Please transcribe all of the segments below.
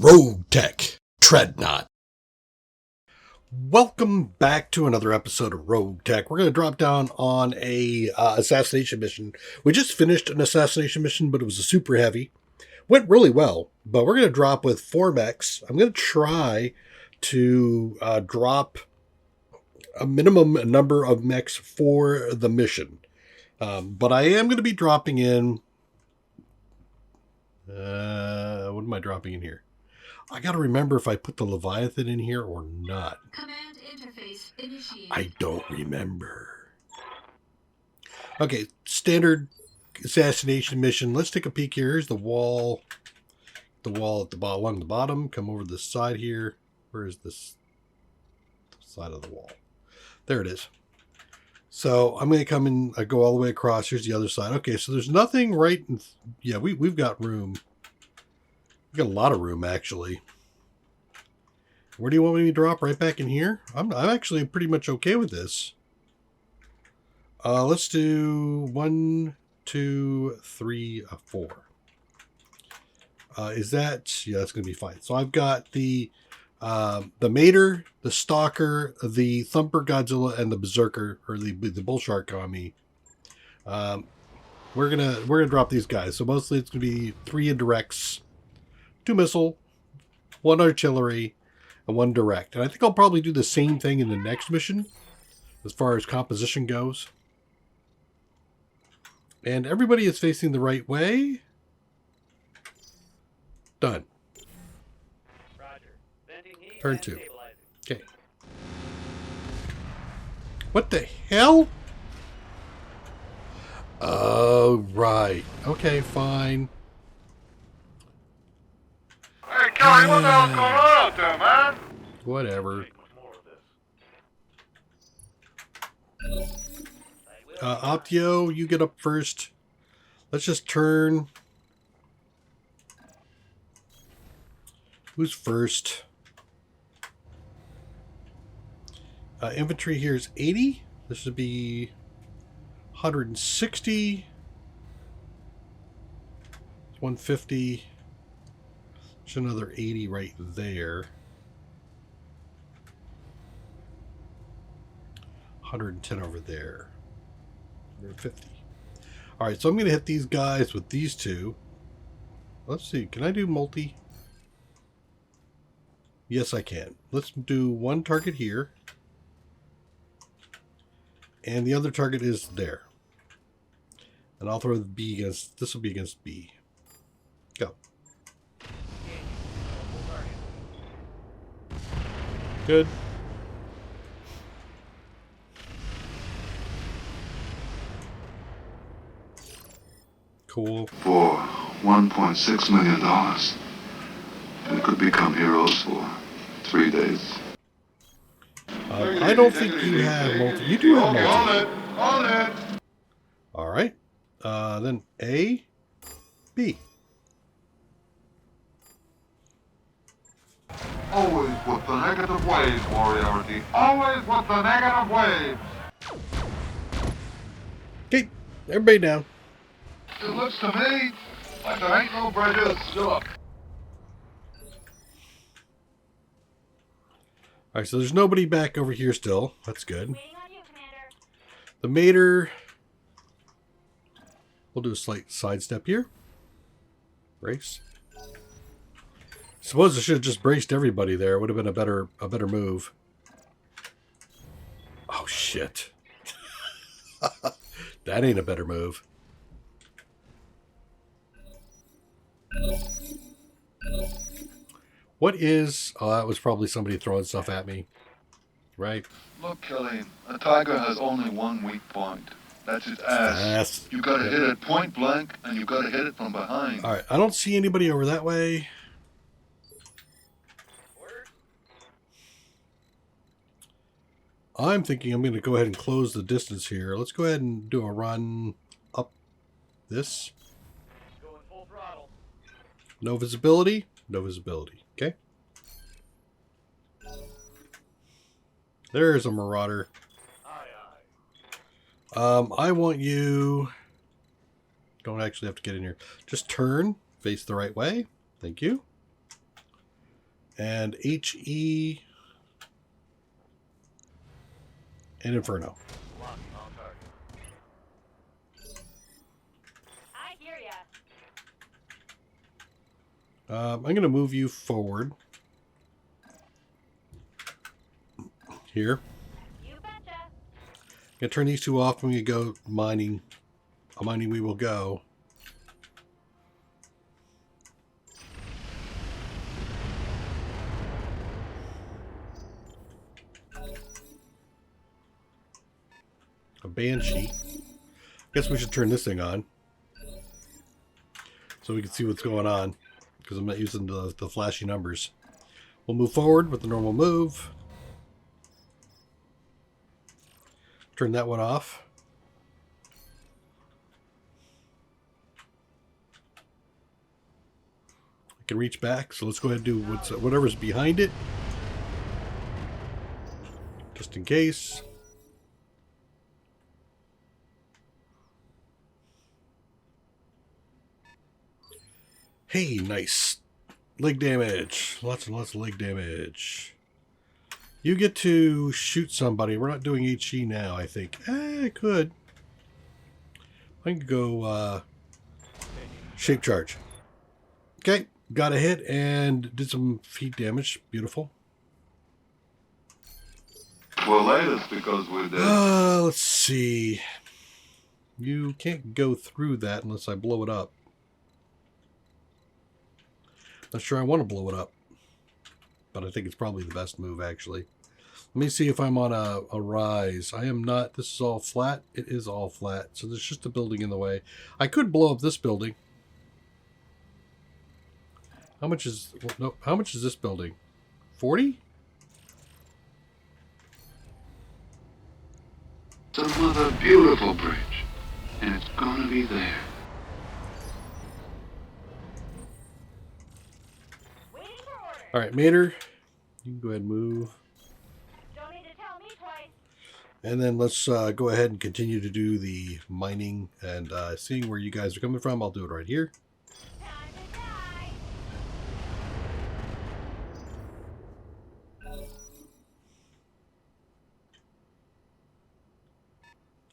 RogueTech, tread not. Welcome back to another episode of RogueTech. We're going to drop down on a assassination mission. We just finished an assassination mission, but it was a super heavy. Went really well, but we're going to drop with 4 mechs. I'm going to try to drop a minimum number of mechs for the mission. But I am going to be dropping in... what am I dropping in here? I got to remember if I put the Leviathan in here or not. Command interface initiated. I don't remember. Okay, standard assassination mission. Let's take a peek here. Here's the wall. The wall at the bottom, along the bottom. Come over to the side here. Where is this side of the wall? There it is. So I'm going to come in, go all the way across. Here's the other side. Okay, so there's nothing right in... Yeah, we've got room. We've got a lot of room, actually. Where do you want me to drop? Right back in here? I'm actually pretty much okay with this. Let's do 1, 2, 3, 4. Is that... Yeah, that's going to be fine. So I've got the Mater, the Stalker, the Thumper Godzilla, and the Berserker, or the Bull Shark on me. We're gonna drop these guys. So mostly it's gonna be 3 indirects, 2 missile, 1 artillery, and 1 direct. And I think I'll probably do the same thing in the next mission, as far as composition goes. And everybody is facing the right way. Done. Turn 2. Okay. What the hell? Oh, right. Okay, fine. Hey, Kelly, what the hell's going on out there, man? Whatever. Optio, you get up first. Let's just turn. Who's first? Infantry here is 80. This should be 160. 150. There's another 80 right there. 110 over there. 150. Alright, so I'm going to hit these guys with these 2. Let's see. Can I do multi? Yes, I can. Let's do 1 target here. And the other target is there. And I'll throw the B against... This will be against B. Go. Good. Cool. For $1.6 million. We could become heroes for 3 days. I don't think you have multi. You do have multi. On it. Alright. Then A, B. Always with the negative waves, Warriority. Always with the negative waves. Okay, everybody down. It looks to me like there ain't no bridges. Look. Alright, so there's nobody back over here still. That's good. Waiting on you, Commander. The Mater. We'll do a slight sidestep here. Brace. Suppose I should have just braced everybody there. It would have been a better move. Oh shit. That ain't a better move. What is... Oh, that was probably somebody throwing stuff at me. Right? Look, Kelly, a tiger has only one weak point. That's its ass. You gotta hit it point blank, and you gotta hit it from behind. Alright, I don't see anybody over that way. I'm thinking I'm going to go ahead and close the distance here. Let's go ahead and do a run up this. Going full throttle. No visibility. No visibility. Okay. There's a marauder. Aye, aye. I want you... Don't actually have to get in here. Just turn. Face the right way. Thank you. And HE and Inferno. Locking on target. I hear ya. I'm going to move you forward. Here. You betcha. I'm going to turn these two off when we go mining. Mining we will go. A Banshee. Guess we should turn this thing on. So we can see what's going on. Because I'm not using the flashy numbers. We'll move forward with the normal move. Turn that one off. I can reach back, so let's go ahead and do whatever's behind it. Just in case. Hey, nice. Leg damage. Lots and lots of leg damage. You get to shoot somebody. We're not doing HE now, I think. I could. I can go shape charge. Okay. Got a hit and did some feet damage. Beautiful. Well, latest because we're dead. Let's see. You can't go through that unless I blow it up. Not sure I want to blow it up. But I think it's probably the best move, actually. Let me see if I'm on a rise. I am not. This is all flat. It is all flat. So there's just a building in the way. I could blow up this building. How much is... No, how much is this building? 40? Some other beautiful bridge. And it's gonna be there. Waiting for orders. All right, Mater. You can go ahead and move. Don't need to tell me twice. And then let's go ahead and continue to do the mining and seeing where you guys are coming from. I'll do it right here. Time to die.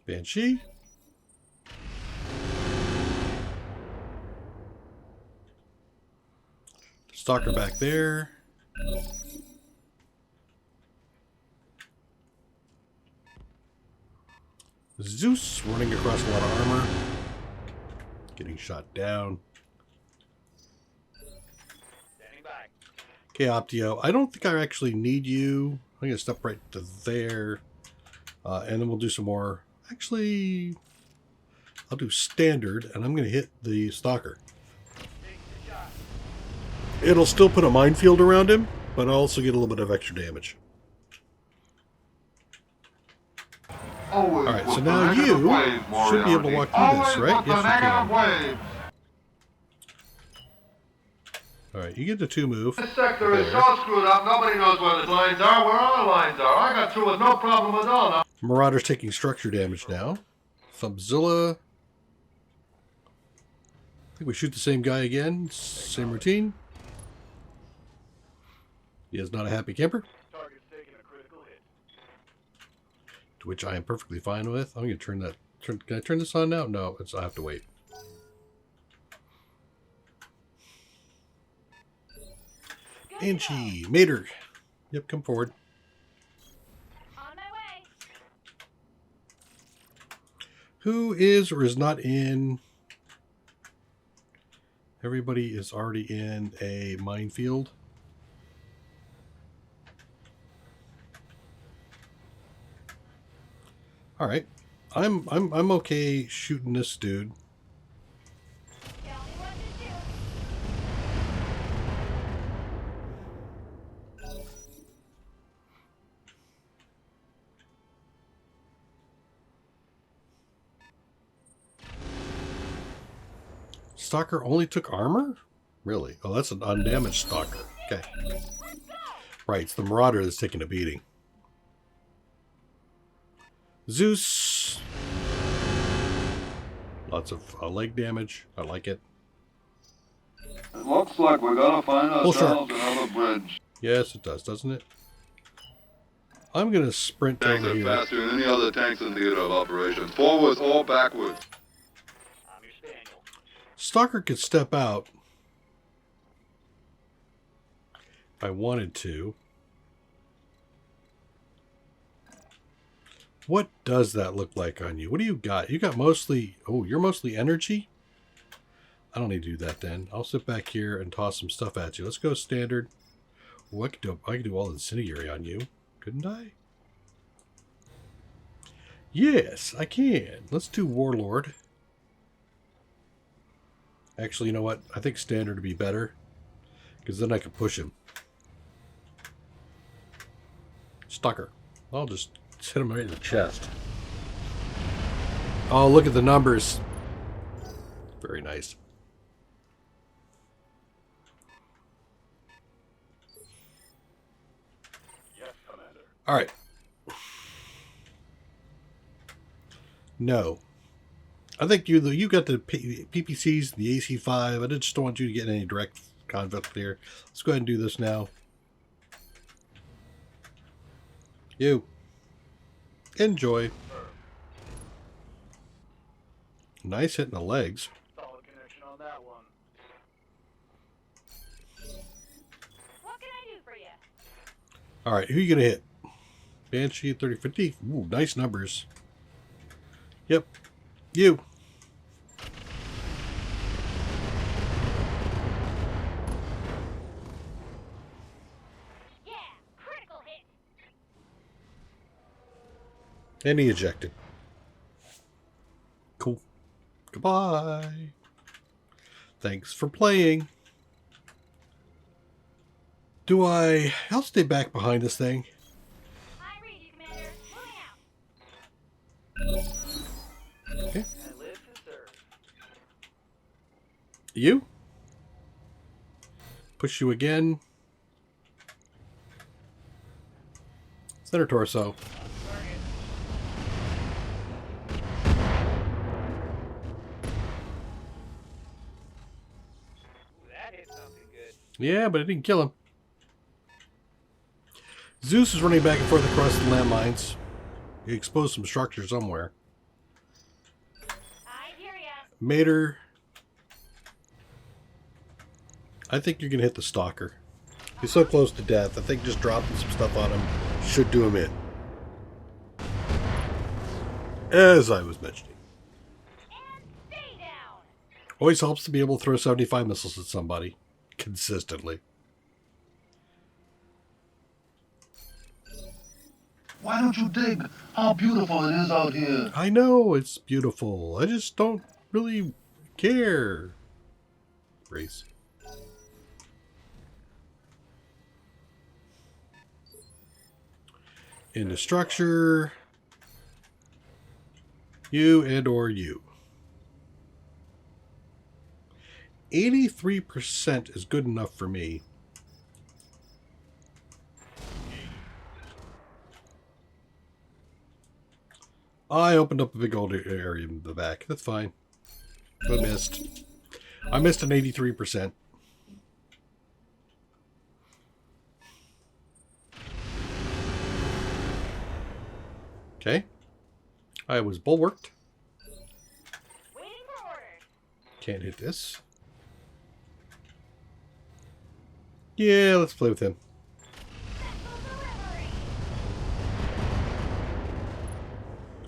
Banshee. Stalker back there. Zeus running across a lot of armor. Getting shot down. Standing by. Okay, Optio. I don't think I actually need you. I'm going to step right to there. And then we'll do some more. Actually, I'll do standard, and I'm going to hit the Stalker. Take the shot. It'll still put a minefield around him, but I'll also get a little bit of extra damage. Alright, so now you should be able to walk through this, right? Yes, you can. Alright, you get the 2 move. This sector is so screwed up, nobody knows where the lines are, where our lines are. I got through with no problem at all now. Marauder's taking structure damage now. Thumbzilla. I think we shoot the same guy again. Same routine. He is not a happy camper. Target's taking a critical hit. To which I am perfectly fine with. I'm going to turn that... Can I turn this on now? No, I have to wait. Banshee. Mater. Yep, come forward. On my way. Who is or is not in... Everybody is already in a minefield. All right, I'm okay shooting this dude. Tell me what to do. Stalker only took armor? Really? Oh, that's an undamaged Stalker. Okay. Right, it's the Marauder that's taking a beating. Zeus. Lots of leg damage. I like it. It looks like we're gonna find Bull shark. ourselves another bridge. Yes, it does, doesn't it? I'm going to sprint Tanks over are here. faster than any other tanks in theater of operations. Forwards or backwards. I'm your spaniel. Stalker could step out if I wanted to. What does that look like on you? What do you got? You got mostly... Oh, you're mostly energy? I don't need to do that then. I'll sit back here and toss some stuff at you. Let's go standard. Oh, I could do all incendiary on you. Couldn't I? Yes, I can. Let's do Warlord. Actually, you know what? I think standard would be better. Because then I can push him. Stalker. I'll just hit him right in the chest. Oh, look at the numbers. Very nice. Yes, Commander. All right. No. I think you got the PPCs, the AC5. I just don't want you to get any direct conflict there. Let's go ahead and do this now. You. Enjoy. Nice hitting the legs. Solid connection on that one. What can I do for you? All right, who you going to hit? Banshee, 3050. Ooh, nice numbers. Yep. You. Yeah, critical hit. And he ejected. Cool. Goodbye. Thanks for playing. I'll stay back behind this thing. I read you, Commander. Moving out. Okay. And live to serve. You. Push you again. Center torso. Target. Ooh, that hit something good. Yeah, but it didn't kill him. Zeus is running back and forth across the landmines. He exposed some structure somewhere. I hear ya. Mater. I think you're going to hit the stalker. He's so close to death. I think just dropping some stuff on him should do him in. As I was mentioning. And stay down. Always helps to be able to throw 75 missiles at somebody. Consistently. Why don't you dig how beautiful it is out here? I know it's beautiful. I just don't really care. Race. Into structure. You and or you. 83% is good enough for me. I opened up a big old area in the back. That's fine. I missed. I missed an 83%. Okay. I was bulwarked. Waiting for orders. Can't hit this. Yeah, let's play with him. Special delivery.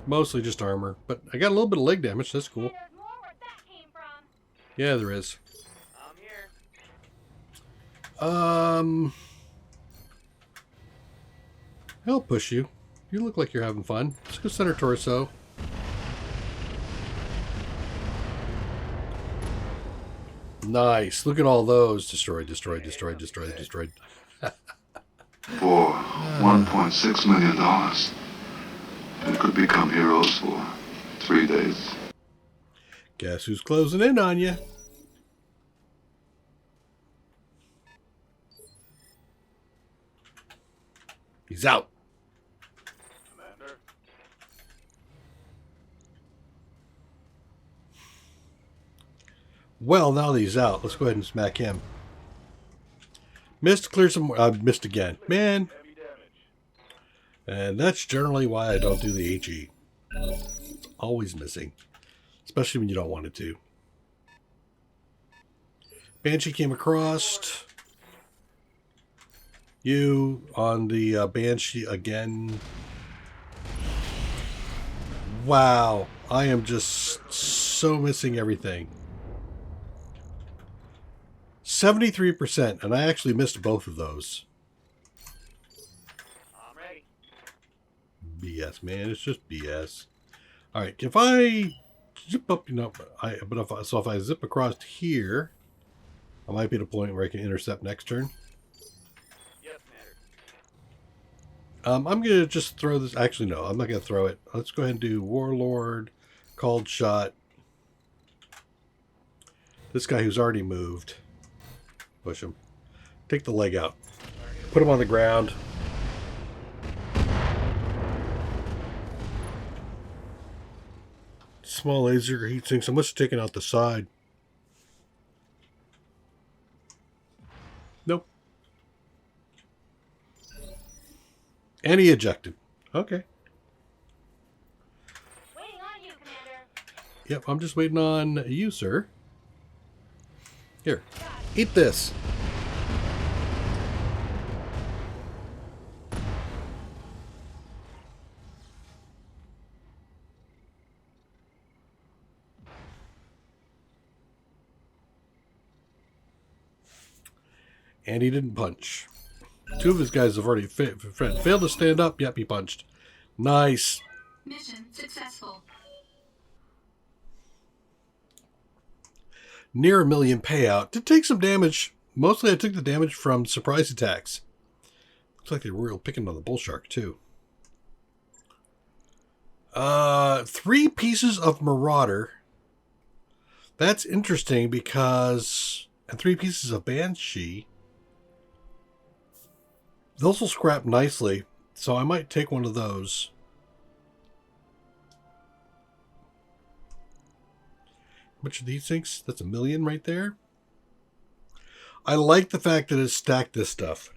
Mostly just armor, but I got a little bit of leg damage. That's cool. Hey, there's more where that came from. Yeah, there is. I'm here. I'll push you. You look like you're having fun. Let's go center torso. Nice. Look at all those. Destroyed, destroyed, destroyed, destroyed, destroyed. For $1.6 million. They could become heroes for 3 days. Guess who's closing in on you? He's out. Commander. Well, now that he's out, let's go ahead and smack him. Missed, clear some. Missed again. Man. And that's generally why I don't do the HE. Always missing. Especially when you don't want it to. Banshee came across. You on the Banshee again. Wow. I am just so missing everything. 73%. And I actually missed both of those. I'm ready. BS, man. It's just BS. Alright. If I zip up, if I zip across here, I might be at a point where I can intercept next turn. Yes, Commander. I'm going to just throw this. Actually, no, I'm not going to throw it. Let's go ahead and do Warlord, Called Shot. This guy who's already moved. Push him. Take the leg out. Put him on the ground. Small laser heat sinks. I must have taken out the side. Nope. And he ejected. Okay. Waiting on you, Commander. Yep, I'm just waiting on you, sir. Here. Eat this. And he didn't punch. Two of his guys have already failed to stand up. Yep, he punched. Nice. Mission successful. Near 1 million payout. Did take some damage. Mostly I took the damage from surprise attacks. Looks like they were real picking on the bull shark too. 3 pieces of Marauder. That's interesting because... And 3 pieces of Banshee. Those will scrap nicely, so I might take one of those. How much of these things? That's 1 million right there. I like the fact that it stacked this stuff.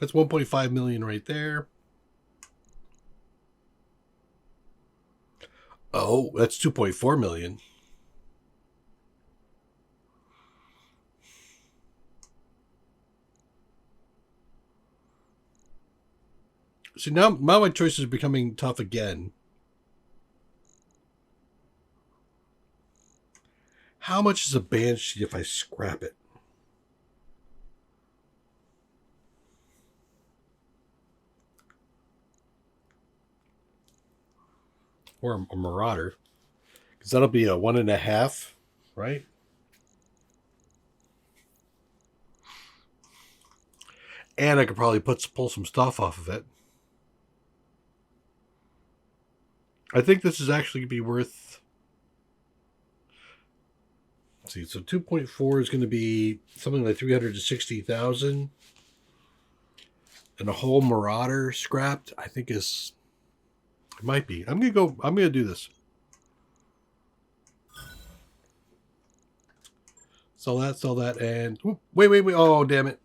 That's 1.5 million right there. Oh, that's 2.4 million. See, now my choice is becoming tough again. How much is a Banshee if I scrap it? Or a Marauder. Because that'll be a 1.5, right? And I could probably pull some stuff off of it. I think this is actually going to be worth... Let's see, so 2.4 is going to be something like 360,000. And a whole Marauder scrapped, I think is... It might be. I'm going to do this. Sell that, and... Whoop, wait. Oh, damn it.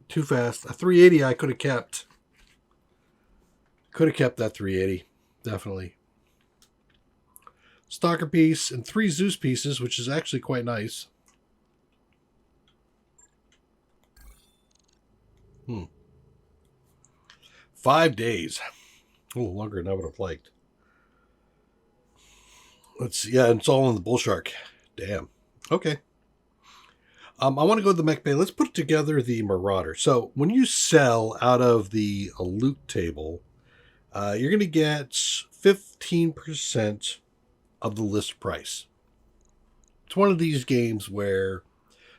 Too fast. A 380 I could have kept. Could have kept that 380. Definitely. Stalker piece and 3 Zeus pieces, which is actually quite nice. 5 days. A little longer than I would have liked. Let's see. Yeah, it's all on the bull shark. Damn. Okay. I want to go to the mech bay. Let's put together the Marauder. So when you sell out of the loot table, you're going to get 15% of the list price. It's one of these games where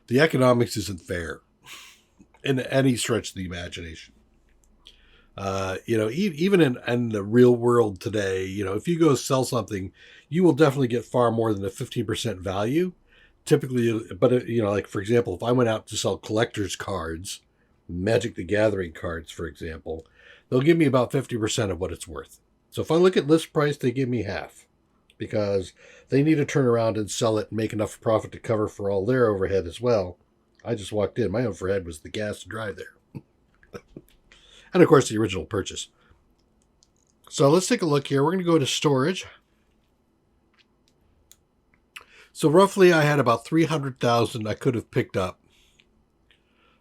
the economics isn't fair in any stretch of the imagination. Even in the real world today, if you go sell something, you will definitely get far more than a 15% value. Typically, but like for example, if I went out to sell collector's cards, Magic the Gathering cards, for example, they'll give me about 50% of what it's worth. So if I look at list price, they give me half because they need to turn around and sell it and make enough profit to cover for all their overhead as well. I just walked in. My overhead was the gas to drive there. And, of course, the original purchase. So let's take a look here. We're going to go to storage. So roughly I had about 300,000 I could have picked up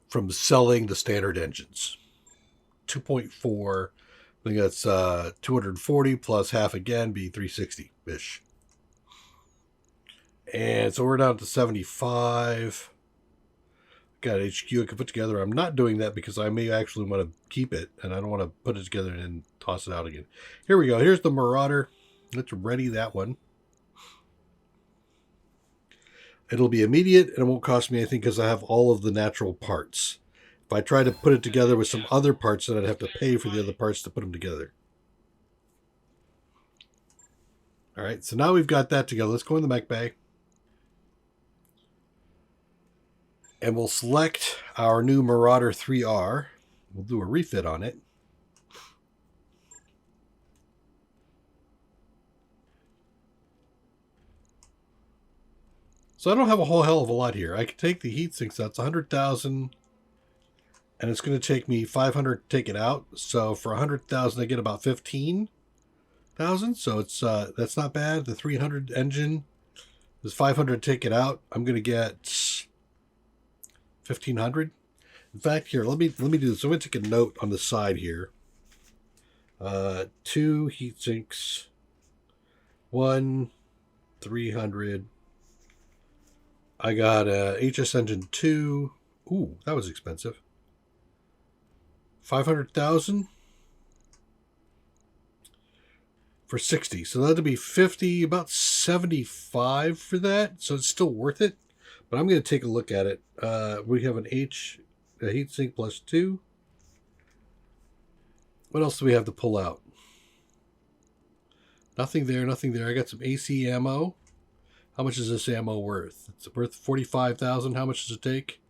from selling the standard engines. 2.4, I think that's 240 plus half again, be 360-ish. And so we're down to 75. Got HQ I can put together. I'm not doing that because I may actually want to keep it, and I don't want to put it together and then toss it out again. Here we go. Here's the Marauder. Let's ready that one. It'll be immediate, and it won't cost me anything because I have all of the natural parts. If I try to put it together with some other parts, then I'd have to pay for the other parts to put them together. All right, so now we've got that together. Let's go in the mech bay. And we'll select our new Marauder 3R. We'll do a refit on it. So I don't have a whole hell of a lot here. I can take the heat sinks. That's 100,000. And it's going to take me 500 to take it out. So for 100,000, I get about 15,000. So it's that's not bad. The 300 engine is 500 to take it out. I'm going to get 1,500. In fact, here, let me do this. I'm going to take a note on the side here. 2 heat sinks. 1 300. I got a HS engine 2. Ooh, that was expensive. 500,000 for 60. So that'll be 50, about 75 for that. So it's still worth it. But I'm going to take a look at it. We have a heatsink plus 2. What else do we have to pull out? Nothing there, nothing there. I got some AC ammo. How much is this ammo worth? It's worth 45,000. How much does it take?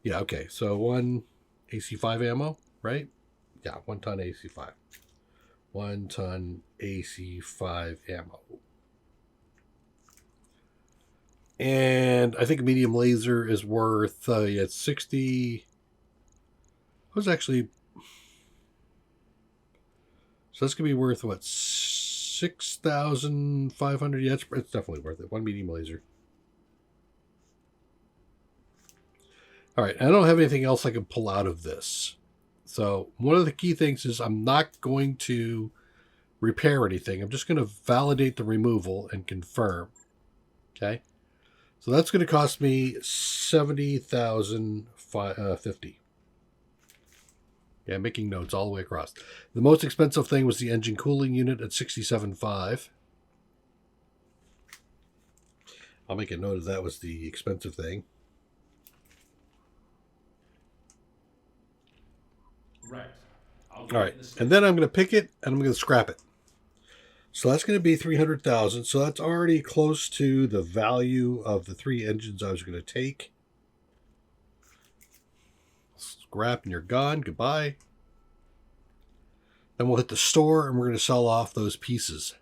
Yeah, okay. So 1 AC5 ammo, right? Yeah, 1 ton AC5. 1 ton AC5 ammo. And I think medium laser is worth, yeah, it's 60. It was actually, so that's going to be worth, what, 6,500? Yeah, it's definitely worth it. 1 medium laser. All right, I don't have anything else I can pull out of this. So one of the key things is I'm not going to repair anything. I'm just going to validate the removal and confirm. Okay. So that's going to cost me 70,050. Yeah, making notes all the way across. The most expensive thing was the engine cooling unit at 67.5. I'll make a note of that was the expensive thing. Right. All right, and then I'm going to pick it and I'm going to scrap it. So that's going to be 300,000. So that's already close to the value of the 3 engines I was going to take. Scrap and you're gone. Goodbye. Then we'll hit the store and we're going to sell off those pieces.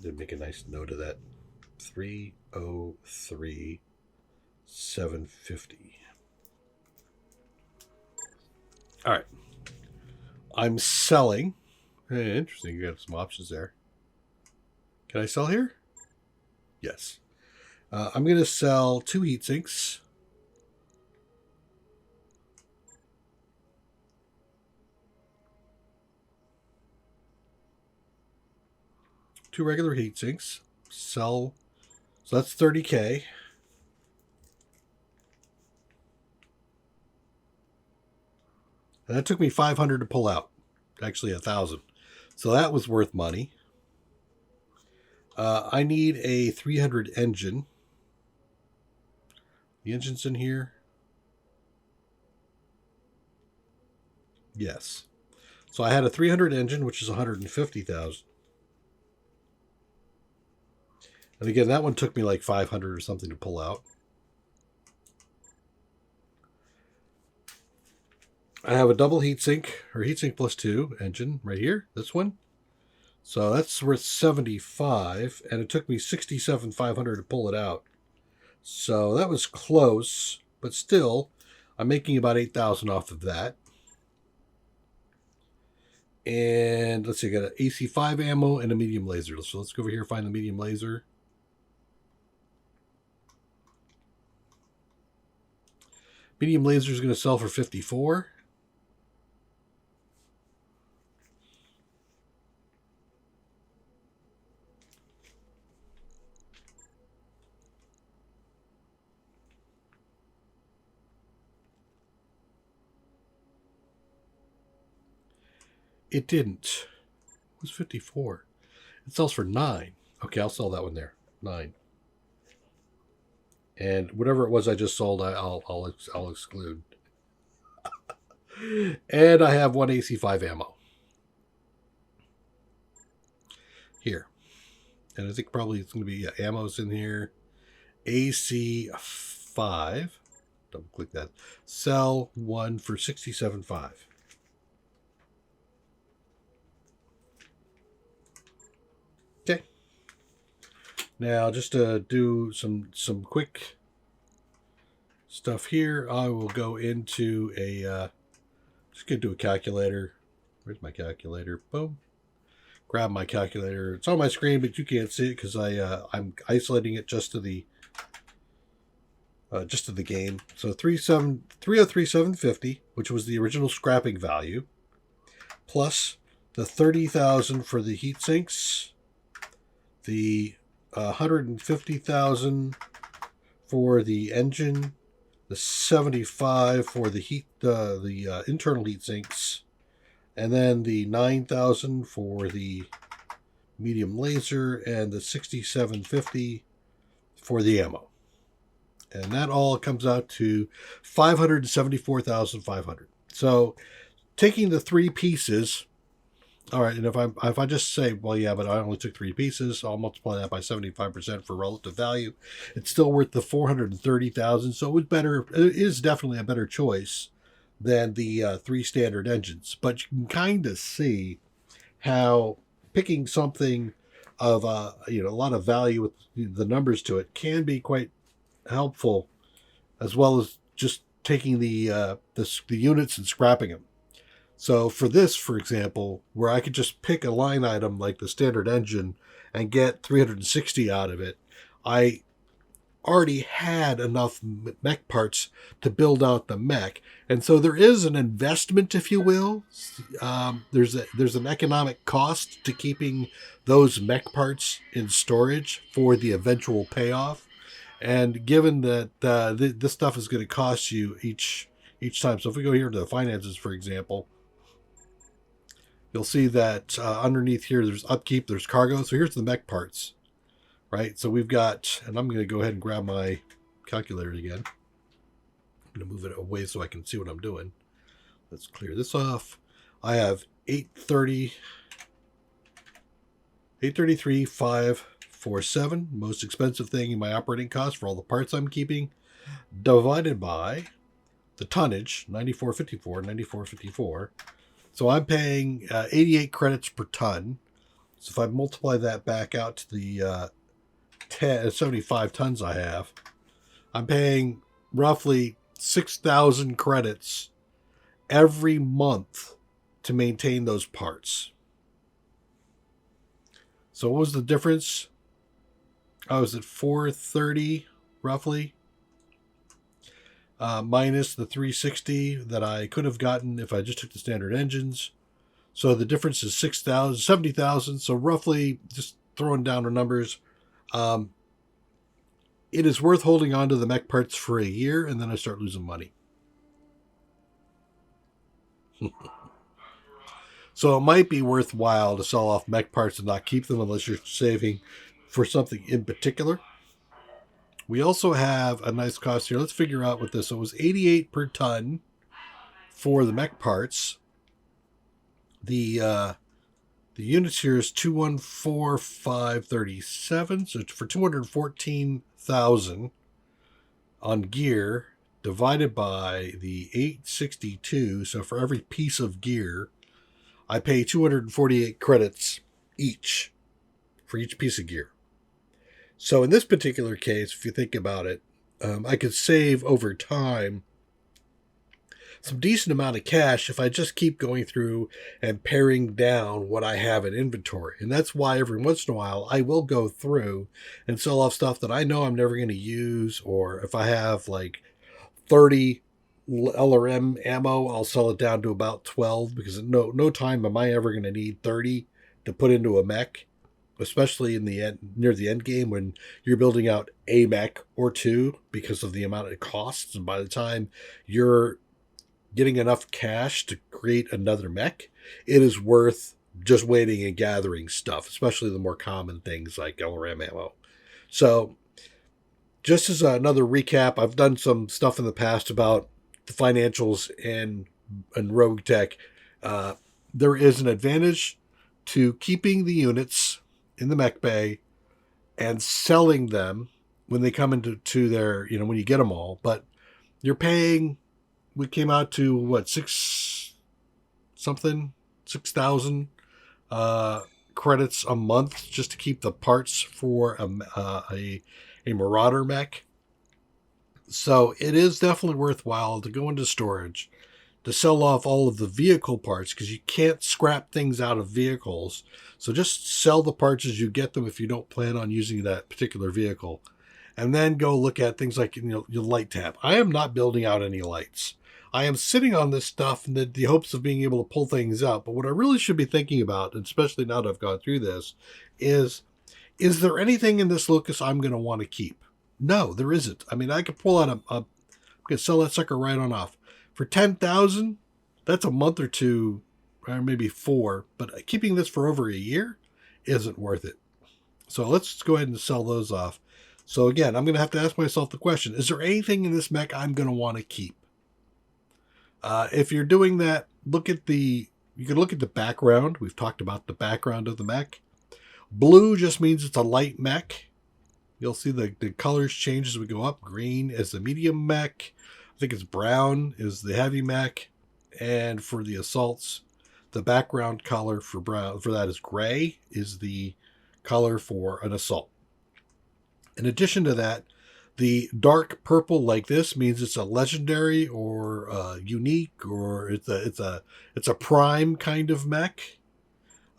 Did make a nice note of that. 303,750. All right. I'm selling. Hey, interesting. You got some options there. Can I sell here? Yes. I'm going to sell 2 heat sinks. Two regular heat sinks. Sell. So that's 30K. And that took me 500 to pull out. Actually, 1,000. So that was worth money. I need a 300 engine. The engine's in here. Yes. So I had a 300 engine, which is 150,000. And again, that one took me like 500 or something to pull out. I have a double heatsink, or heatsink plus 2 engine right here, this one. So that's worth 75, and it took me 67,500 to pull it out. So that was close, but still, I'm making about 8,000 off of that. And let's see, I got an AC5 ammo and a medium laser. So let's go over here and find the medium laser. Medium laser is going to sell for 54. It didn't. It was 54. It sells for 9. Okay, I'll sell that one there. 9. And whatever it was I just sold, I'll exclude. And I have one AC5 ammo. Here. And I think probably it's going to be ammo's in here. AC5. Double click that. Sell 1 for 67.5. Okay. Now, just to do some quick stuff here, I will go into a just get to a calculator. Where's my calculator? Boom. Grab my calculator. It's on my screen, but you can't see it because I'm isolating it just to the game. So 303,750, which was the original scrapping value, plus the 30,000 for the heat sinks, the 150,000 for the engine, the 75 for the heat, the internal heat sinks, and then the 9,000 for the medium laser, and the 6750 for the ammo. And that all comes out to 574,500. So taking the 3 pieces, all right, and if I just say, well, yeah, but I only took 3 pieces, I'll multiply that by 75% for relative value. It's still worth the 430,000. So it is definitely a better choice than the 3 standard engines. But you can kind of see how picking something of a lot of value with the numbers to it can be quite helpful, as well as just taking the units and scrapping them. So for this, for example, where I could just pick a line item like the standard engine and get 360 out of it, I already had enough mech parts to build out the mech. And so there is an investment, if you will. There's an economic cost to keeping those mech parts in storage for the eventual payoff. And given that this stuff is going to cost you each time. So if we go here to the finances, for example, you'll see that underneath here, there's upkeep, there's cargo. So here's the mech parts, right? So we've got, and I'm going to go ahead and grab my calculator again. I'm going to move it away so I can see what I'm doing. Let's clear this off. I have 833,547, most expensive thing in my operating cost for all the parts I'm keeping, divided by the tonnage, 94.54. So I'm paying 88 credits per ton. So if I multiply that back out to the 75 tons I have, I'm paying roughly 6,000 credits every month to maintain those parts. So what was the difference? I was at 430 roughly, minus the 360 that I could have gotten if I just took the standard engines. So the difference is 6,000, 70,000. So roughly, just throwing down the numbers, it is worth holding on to the mech parts for a year, and then I start losing money. So it might be worthwhile to sell off mech parts and not keep them unless you're saving for something in particular. We also have a nice cost here. Let's figure out what this. So it was 88 per ton for the mech parts. The units here is 214,537. So for 214,000 on gear, divided by the 862. So for every piece of gear, I pay 248 credits each for each piece of gear. So in this particular case, if you think about it, I could save over time some decent amount of cash if I just keep going through and paring down what I have in inventory. And that's why every once in a while I will go through and sell off stuff that I know I'm never going to use, or if I have like 30 LRM ammo, I'll sell it down to about 12, because no time am I ever going to need 30 to put into a mech, especially in the end, near the end game, when you're building out a mech or two because of the amount it costs. And by the time you're getting enough cash to create another mech, it is worth just waiting and gathering stuff, especially the more common things like LRM ammo. So just as another recap, I've done some stuff in the past about the financials and RogueTech. There is an advantage to keeping the units in the mech bay and selling them when they come into their, when you get them all. But you're paying, we came out to what, 6,000 credits a month just to keep the parts for a Marauder mech. So it is definitely worthwhile to go into storage, to sell off all of the vehicle parts, because you can't scrap things out of vehicles. So just sell the parts as you get them if you don't plan on using that particular vehicle. And then go look at things like your light tab. I am not building out any lights. I am sitting on this stuff in the hopes of being able to pull things out. But what I really should be thinking about, and especially now that I've gone through this, is there anything in this locus I'm going to want to keep? No, there isn't. I mean, I could pull out I could sell that sucker right on off. For 10,000, that's a month or two, or maybe 4. But keeping this for over a year isn't worth it. So let's go ahead and sell those off. So again, I'm going to have to ask myself the question, is there anything in this mech I'm going to want to keep? If you're doing that, you can look at the background. We've talked about the background of the mech. Blue just means it's a light mech. You'll see the colors change as we go up. Green is the medium mech. I think it's brown is the heavy mech. And for the assaults, the background color for that is gray, is the color for an assault. In addition to that, the dark purple like this means it's a legendary or unique, or it's a prime kind of mech.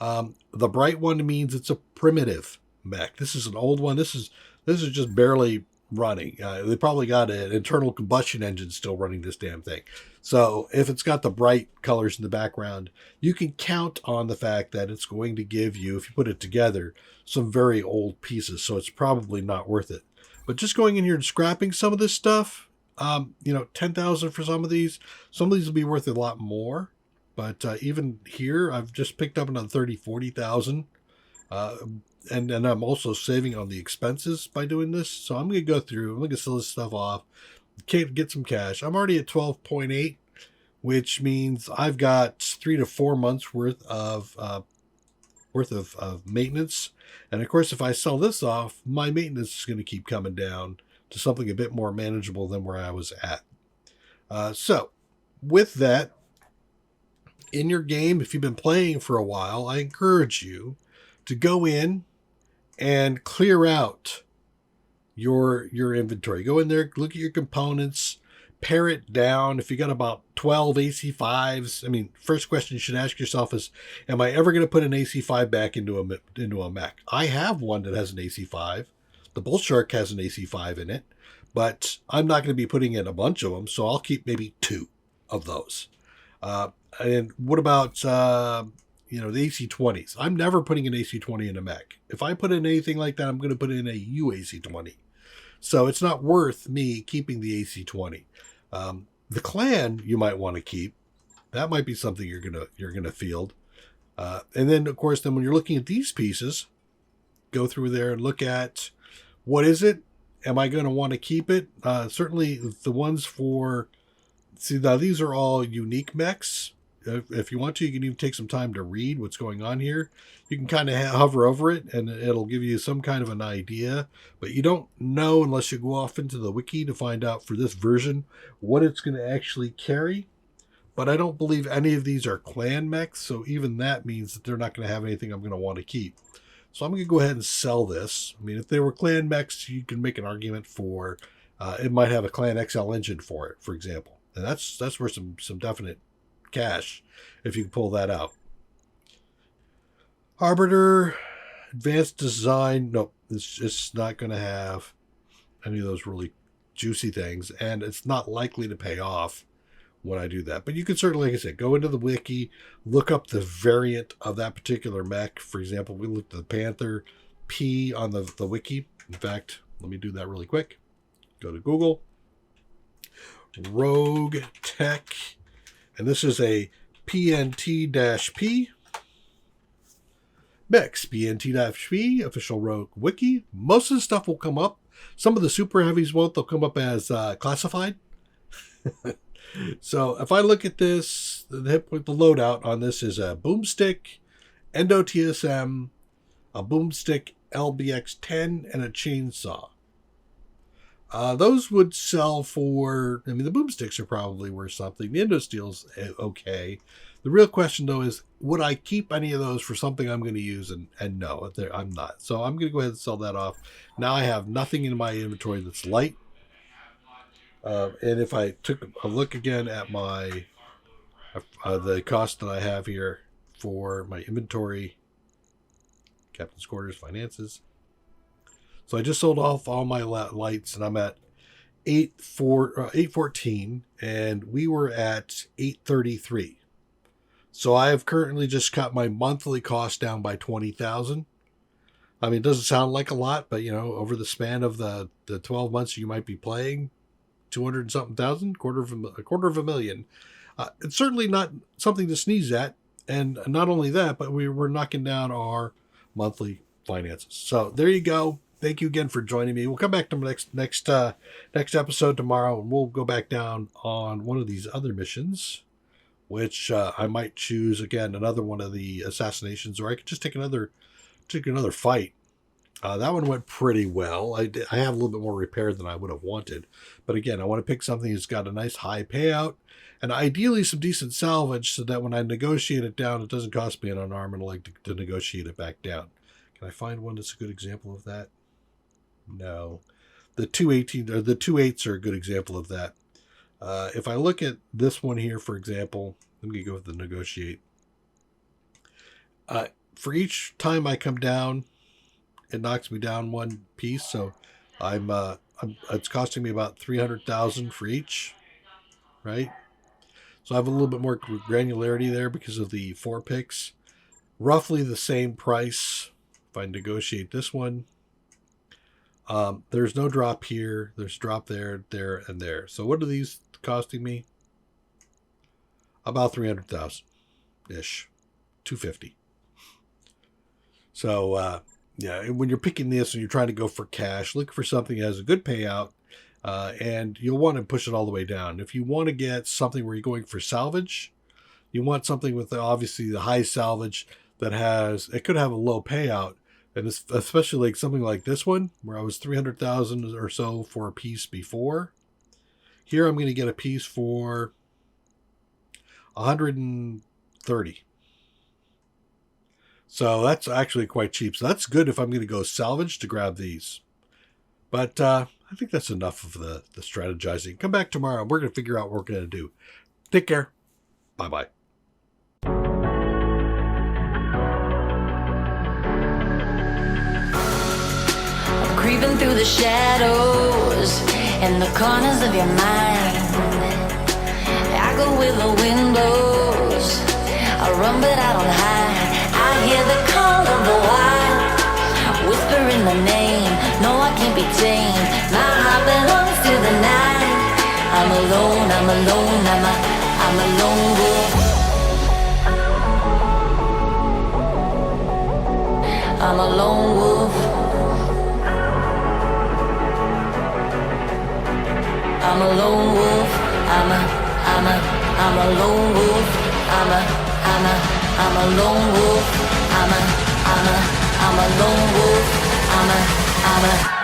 The bright one means it's a primitive mech. This is an old one. This is just barely running. They probably got an internal combustion engine still running this damn thing. So if it's got the bright colors in the background, you can count on the fact that it's going to give you, if you put it together, some very old pieces. So it's probably not worth it. But just going in here and scrapping some of this stuff, 10,000 for some of these will be worth a lot more. But even here, I've just picked up another 30, 40,000. And I'm also saving on the expenses by doing this. So I'm going to go through, I'm going to sell this stuff off, get some cash. I'm already at 12.8, which means I've got 3 to 4 months worth of maintenance. And of course, if I sell this off, my maintenance is going to keep coming down to something a bit more manageable than where I was at. So with that, in your game, if you've been playing for a while, I encourage you to go in and clear out your inventory. Go in there, look at your components, pare it down. If you got about 12 AC5s, first question you should ask yourself is, am I ever going to put an AC5 back into a mech? I have one that has an AC5. The Bull Shark has an AC5 in it, but I'm not going to be putting in a bunch of them, so I'll keep maybe 2 of those. And what about the AC-20s? I'm never putting an AC-20 in a mech. If I put in anything like that, I'm going to put in a UAC-20. So it's not worth me keeping the AC-20. The clan you might want to keep. That might be something you're gonna field. And then of course, when you're looking at these pieces, go through there and look at what is it. Am I going to want to keep it? Certainly the ones for. See, now these are all unique mechs. if you want to, you can even take some time to read what's going on here. You can kind of hover over it, and it'll give you some kind of an idea. But you don't know unless you go off into the wiki to find out for this version what it's going to actually carry. But I don't believe any of these are clan mechs, so even that means that they're not going to have anything I'm going to want to keep. So I'm going to go ahead and sell this. I mean, if they were clan mechs, you can make an argument for it might have a clan XL engine for it, for example. And that's worth some definite cash if you can pull that out. Arbiter, advanced design. Nope, it's just not going to have any of those really juicy things, and it's not likely to pay off when I do that. But you can certainly, like I said, go into the wiki, look up the variant of that particular mech. For example, we looked at the Panther P on the wiki. In fact, let me do that really quick. Go to Google. RogueTech. And this is a PNT-P. Mechs, PNT-P, official Rogue wiki. Most of the stuff will come up. Some of the super heavies won't. They'll come up as classified. So if I look at this, the loadout on this is a boomstick, Endo TSM, a boomstick LBX-10, and a chainsaw. Those would sell for, I mean, the boomsticks are probably worth something. The Endo Steel's okay. The real question, though, is would I keep any of those for something I'm going to use? And no, I'm not. So I'm going to go ahead and sell that off. Now I have nothing in my inventory that's light. And if I took a look again at my the cost that I have here for my inventory, Captain's Quarters, finances. So I just sold off all my lights, and I'm at 814, and we were at 833. So I have currently just cut my monthly cost down by 20,000. I mean, it doesn't sound like a lot, but over the span of the 12 months you might be playing, 200 and something thousand, a quarter of a million. It's certainly not something to sneeze at, and not only that, but we're knocking down our monthly finances. So there you go. Thank you again for joining me. We'll come back to next episode tomorrow, and we'll go back down on one of these other missions, which I might choose again another one of the assassinations, or I could just take another fight. That one went pretty well. I have a little bit more repair than I would have wanted, but again, I want to pick something that's got a nice high payout, and ideally some decent salvage, so that when I negotiate it down, it doesn't cost me an arm and a leg to negotiate it back down. Can I find one that's a good example of that? No. The 218 or the 2.8s are a good example of that. If I look at this one here, for example, let me go with the negotiate. For each time I come down, it knocks me down one piece. So it's costing me about 300,000 for each, right? So I have a little bit more granularity there because of the 4 picks. Roughly the same price if I negotiate this one. There's no drop here. There's drop there, and there. So what are these costing me? About 300,000-ish. 250. So, yeah, when you're picking this and you're trying to go for cash, look for something that has a good payout, and you'll want to push it all the way down. If you want to get something where you're going for salvage, you want something with obviously the high salvage that it could have a low payout. And especially like something like this one, where I was 300,000 or so for a piece before. Here I'm going to get a piece for 130. So that's actually quite cheap. So that's good if I'm going to go salvage to grab these. But I think that's enough of the strategizing. Come back tomorrow. We're going to figure out what we're going to do. Take care. Bye-bye. Creeping through the shadows and the corners of your mind. I go where the wind blows. I run but I don't hide. I hear the call of the wild, whispering the name. No, I can't be tamed. My heart belongs to the night. I'm alone, I'm alone, I'm a lone wolf. I'm a lone wolf. I'm a lone wolf, I'm a lone wolf. I'm a lone wolf. I'm a lone wolf. I'm a